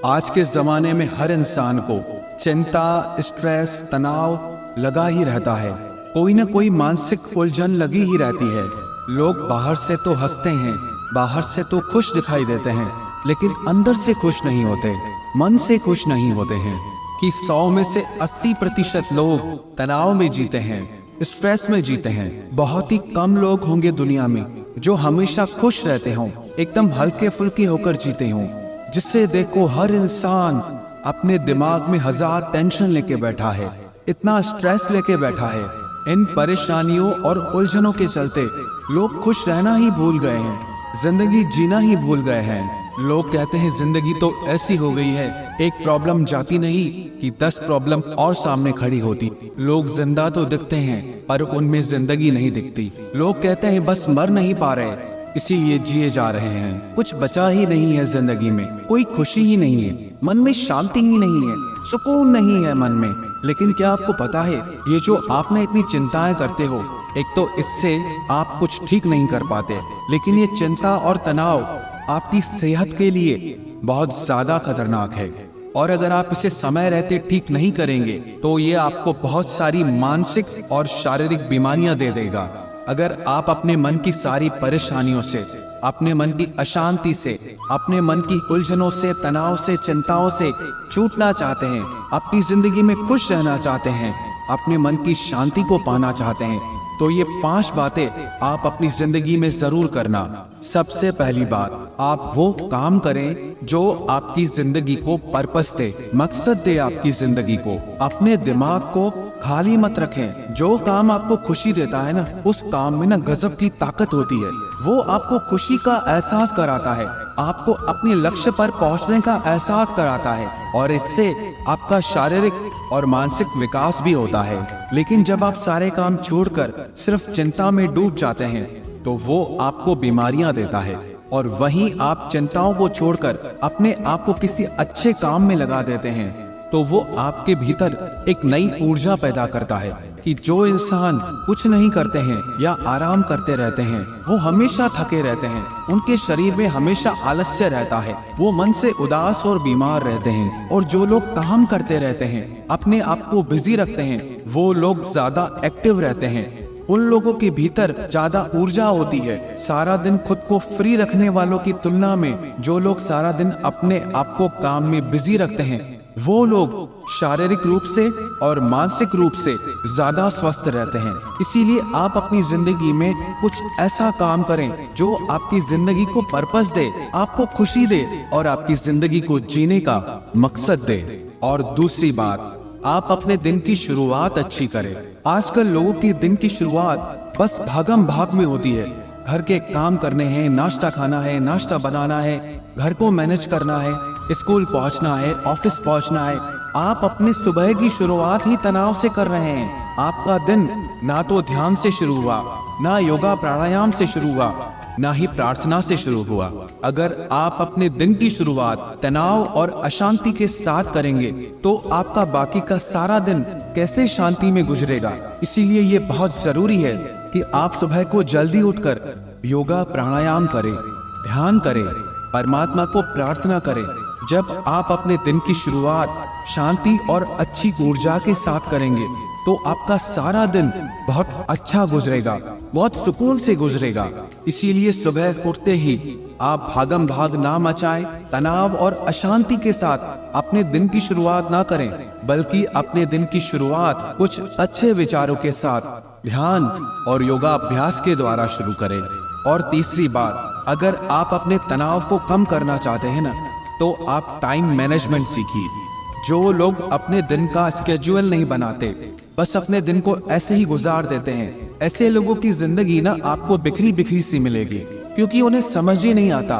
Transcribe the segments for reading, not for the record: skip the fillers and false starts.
आज के ज़माने में हर इंसान को चिंता, स्ट्रेस, तनाव लगा ही रहता है। कोई ना कोई मानसिक उलझन लगी ही रहती है। लोग बाहर से तो हंसते हैं, बाहर से तो खुश दिखाई देते हैं, लेकिन अंदर से खुश नहीं होते, मन से खुश नहीं होते हैं। कि 100 में से 80% लोग तनाव में जीते हैं, स्ट्रेस में जीते हैं। बहुत ही कम लोग होंगे दुनिया में जो हमेशा खुश रहते हों, एकदम हल्के फुल्के होकर जीते हों। जिसे देखो हर इंसान अपने दिमाग में 1000 टेंशन लेके बैठा है, इतना स्ट्रेस लेके बैठा है। इन परेशानियों और उलझनों के चलते लोग खुश रहना ही भूल गए हैं, जिंदगी जीना ही भूल गए हैं। लोग कहते हैं जिंदगी तो ऐसी हो गई है, एक प्रॉब्लम जाती नहीं कि 10 प्रॉब्लम और सामने खड़ी होती। लोग जिंदा तो दिखते हैं पर उनमें जिंदगी नहीं दिखती। लोग कहते हैं बस मर नहीं पा रहे, इसीलिए जिए जा रहे हैं। कुछ बचा ही नहीं है जिंदगी में, कोई खुशी ही नहीं है, मन में शांति ही नहीं है, सुकून नहीं है मन में। लेकिन क्या आपको पता है, ये जो आपने इतनी चिंताएं करते हो, एक तो इससे आप कुछ ठीक नहीं कर पाते, लेकिन ये चिंता और तनाव आपकी सेहत के लिए बहुत ज्यादा खतरनाक है। और अगर आप इसे समय रहते ठीक नहीं करेंगे तो ये आपको बहुत सारी मानसिक और शारीरिक बीमारियां दे देगा। अगर आप अपने मन की सारी परेशानियों से, अपने मन की अशांति से, अपने मन की उलझनों से, तनाव से, चिंताओं से छूटना चाहते हैं, अपनी जिंदगी में खुश रहना चाहते हैं, अपने मन की शांति को पाना चाहते हैं, तो ये 5 बातें आप अपनी जिंदगी में जरूर करना। सबसे पहली बात, आप वो काम करें जो आपकी जिंदगी को पर्पस दे, मकसद दे आपकी जिंदगी को। अपने दिमाग को खाली मत रखें। जो काम आपको खुशी देता है ना, उस काम में ना गजब की ताकत होती है। वो आपको खुशी का एहसास कराता है, आपको अपने लक्ष्य पर पहुंचने का एहसास कराता है, और इससे आपका शारीरिक और मानसिक विकास भी होता है। लेकिन जब आप सारे काम छोड़कर सिर्फ चिंता में डूब जाते हैं तो वो आपको बीमारियां देता है। और वहीं आप चिंताओं को छोड़कर अपने आप को किसी अच्छे काम में लगा देते हैं तो वो आपके भीतर एक नई ऊर्जा पैदा करता है। कि जो इंसान कुछ नहीं करते हैं या आराम करते रहते हैं वो हमेशा थके रहते हैं, उनके शरीर में हमेशा आलस्य रहता है, वो मन से उदास और बीमार रहते हैं। और जो लोग काम करते रहते हैं, अपने आप को बिजी रखते हैं, वो लोग ज्यादा एक्टिव रहते हैं। उन लोगों के भीतर ज्यादा ऊर्जा होती है। सारा दिन खुद को फ्री रखने वालों की तुलना में जो लोग सारा दिन अपने आप को काम में बिजी रखते हैं वो लोग शारीरिक रूप से और मानसिक रूप से ज्यादा स्वस्थ रहते हैं। इसीलिए आप अपनी जिंदगी में कुछ ऐसा काम करें जो आपकी जिंदगी को पर्पस दे, आपको खुशी दे और आपकी जिंदगी को जीने का मकसद दे। और दूसरी बात, आप अपने दिन की शुरुआत अच्छी करें। आजकल लोगों की दिन की शुरुआत बस भागम भाग में होती है। घर के काम करने हैं, नाश्ता खाना है, नाश्ता बनाना है, घर को मैनेज करना है, स्कूल पहुंचना है, ऑफिस पहुंचना है। आप अपनी सुबह की शुरुआत ही तनाव से कर रहे हैं। आपका दिन ना तो ध्यान से शुरू हुआ, ना योगा प्राणायाम से शुरू हुआ, ना ही प्रार्थना से शुरू हुआ। अगर आप अपने दिन की शुरुआत तनाव और अशांति के साथ करेंगे तो आपका बाकी का सारा दिन कैसे शांति में गुजरेगा। इसीलिए ये बहुत जरूरी है कि आप सुबह को जल्दी उठकर योगा प्राणायाम करें, ध्यान करें, परमात्मा को प्रार्थना करें। जब आप अपने दिन की शुरुआत शांति और अच्छी ऊर्जा के साथ करेंगे तो आपका सारा दिन बहुत अच्छा गुजरेगा, बहुत सुकून से गुजरेगा। इसीलिए सुबह उठते ही आप भागम भाग ना मचाएं, तनाव और अशांति के साथ अपने दिन की शुरुआत ना करें, बल्कि अपने दिन की शुरुआत कुछ अच्छे विचारों के साथ ध्यान और योगा अभ्यास के द्वारा शुरू करें। और तीसरी बात, अगर आप अपने तनाव को कम करना चाहते हैं ना, तो आप टाइम मैनेजमेंट सीखिए। जो लोग अपने दिन का स्केड्यूल नहीं बनाते, बस अपने दिन को ऐसे ही गुजार देते हैं, ऐसे लोगों की जिंदगी ना आपको बिखरी बिखरी सी मिलेगी। क्योंकि उन्हें समझ ही नहीं आता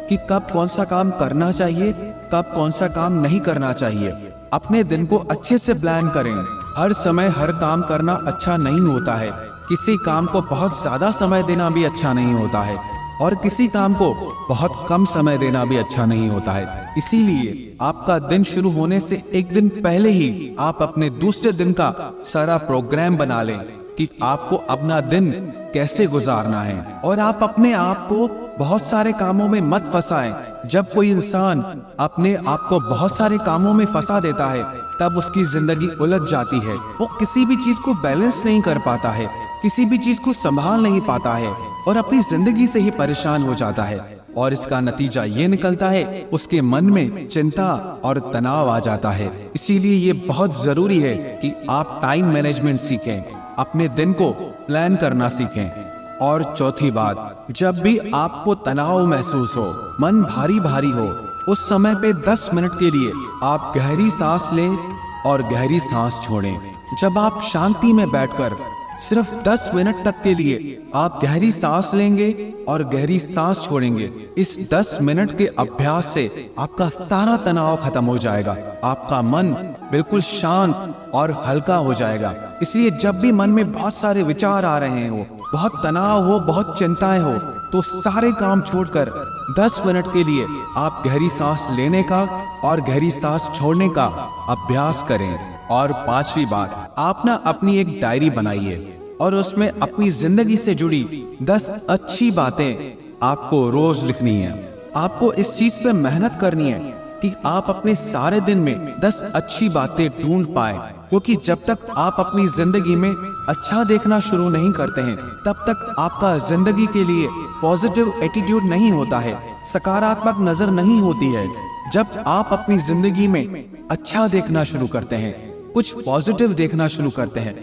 कि कब कौन सा काम करना चाहिए, कब कौन सा काम नहीं करना चाहिए। अपने दिन को अच्छे से प्लान करें। हर समय हर काम करना अच्छा नहीं होता है। किसी काम को बहुत ज्यादा समय देना भी अच्छा नहीं होता है, और किसी काम को बहुत कम समय देना भी अच्छा नहीं होता है। इसीलिए आपका दिन शुरू होने से एक दिन पहले ही आप अपने दूसरे दिन का सारा प्रोग्राम बना लें कि आपको अपना दिन कैसे गुजारना है, और आप अपने आप को बहुत सारे कामों में मत फंसाएं। जब कोई इंसान अपने आप को बहुत सारे कामों में फंसा देता है तब उसकी जिंदगी उलझ जाती है। वो किसी भी चीज को बैलेंस नहीं कर पाता है, किसी भी चीज को संभाल नहीं पाता है और अपनी जिंदगी से ही परेशान हो जाता है। और इसका नतीजा ये निकलता है उसके मन में चिंता और तनाव आ जाता है। इसीलिए ये बहुत जरूरी है कि आप टाइम मैनेजमेंट सीखें, अपने दिन को प्लान करना सीखें। और चौथी बात, जब भी आपको तनाव महसूस हो, मन भारी भारी हो, उस समय पे 10 मिनट के लिए आप गहरी सांस लें और गहरी सांस छोड़ें। जब आप शांति में बैठकर सिर्फ 10 मिनट तक के लिए आप गहरी सांस लेंगे और गहरी सांस छोड़ेंगे, इस 10 मिनट के अभ्यास से आपका सारा तनाव खत्म हो जाएगा। आपका मन बिल्कुल शांत और हल्का हो जाएगा। इसलिए जब भी मन में बहुत सारे विचार आ रहे हो, बहुत तनाव हो, बहुत चिंताएं हो, तो सारे काम छोड़कर 10 मिनट के लिए आप गहरी सांस लेने का और गहरी सांस छोड़ने का अभ्यास करें। और पांचवी बात, आप ना अपनी एक डायरी बनाइए और उसमें अपनी जिंदगी से जुड़ी 10 अच्छी बातें आपको रोज लिखनी है। आपको इस चीज पे मेहनत करनी है कि आप अपने सारे दिन में 10 अच्छी बातें ढूंढ पाए, क्योंकि जब तक आप अपनी जिंदगी में अच्छा देखना शुरू नहीं करते हैं तब तक आपका जिंदगी के लिए पॉजिटिव एटीट्यूड नहीं होता है, सकारात्मक नजर नहीं होती है। जब आप अपनी जिंदगी में अच्छा देखना शुरू करते हैं, कुछ पॉजिटिव देखना शुरू करते हैं,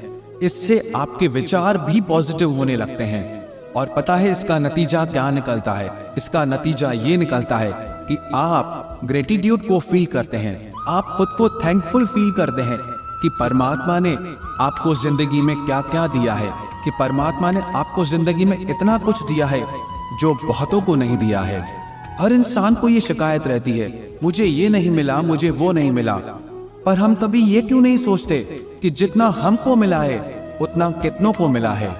इससे आपके विचार भी पॉजिटिव होने लगते हैं। और पता है इसका नतीजा क्या निकलता है? इसका नतीजा ये निकलता है कि आप ग्रेटिट्यूड को फील करते हैं, आप खुद को थैंकफुल फील करते हैं कि परमात्मा ने आपको जिंदगी में क्या क्या दिया है, कि परमात्मा ने आपको जिंदगी में इतना कुछ दिया है जो बहुतों को नहीं दिया है। हर इंसान को ये शिकायत रहती है, मुझे ये नहीं मिला, मुझे वो नहीं मिला। पर हम कभी ये क्यों नहीं सोचते कि जितना हमको मिला है उतना कितनों को मिला है।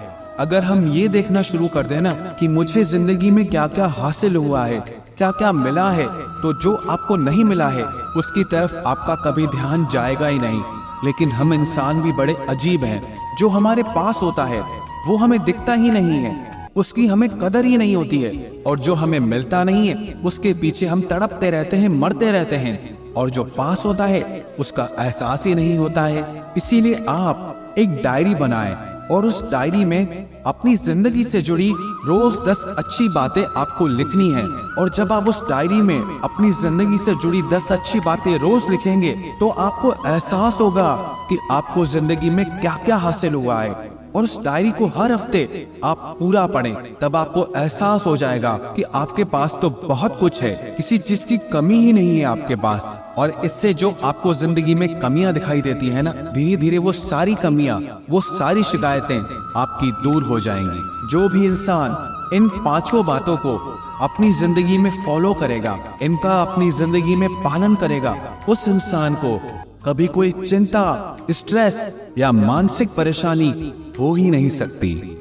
अगर हम ये देखना शुरू कर देना कि मुझे जिंदगी में क्या क्या हासिल हुआ है, क्या क्या मिला है, तो जो आपको नहीं मिला है उसकी तरफ आपका कभी ध्यान जाएगा ही नहीं। लेकिन हम इंसान भी बड़े अजीब हैं, जो हमारे पास होता है वो हमें दिखता ही नहीं है, उसकी हमें कदर ही नहीं होती है, और जो हमें मिलता नहीं है उसके पीछे हम तड़पते रहते हैं, मरते रहते हैं, और जो पास होता है उसका एहसास ही नहीं होता है। इसीलिए आप एक डायरी बनाएं और उस डायरी में अपनी जिंदगी से जुड़ी रोज 10 अच्छी बातें आपको लिखनी है। और जब आप उस डायरी में अपनी जिंदगी से जुड़ी 10 अच्छी बातें रोज लिखेंगे तो आपको एहसास होगा कि आपको जिंदगी में क्या क्या हासिल हुआ है। और उस डायरी को हर हफ्ते आप पूरा पढ़ें, तब आपको एहसास हो जाएगा कि आपके पास तो बहुत कुछ है, किसी चीज की कमी ही नहीं है आपके पास। और इससे जो आपको जिंदगी में कमियां दिखाई देती है ना, धीरे धीरे वो सारी कमियां, वो सारी शिकायतें आपकी दूर हो जाएंगी। जो भी इंसान इन 5 बातों को अपनी जिंदगी में फॉलो करेगा, इनका अपनी जिंदगी में पालन करेगा, उस इंसान को कभी कोई चिंता, स्ट्रेस या मानसिक परेशानी हो ही नहीं सकती।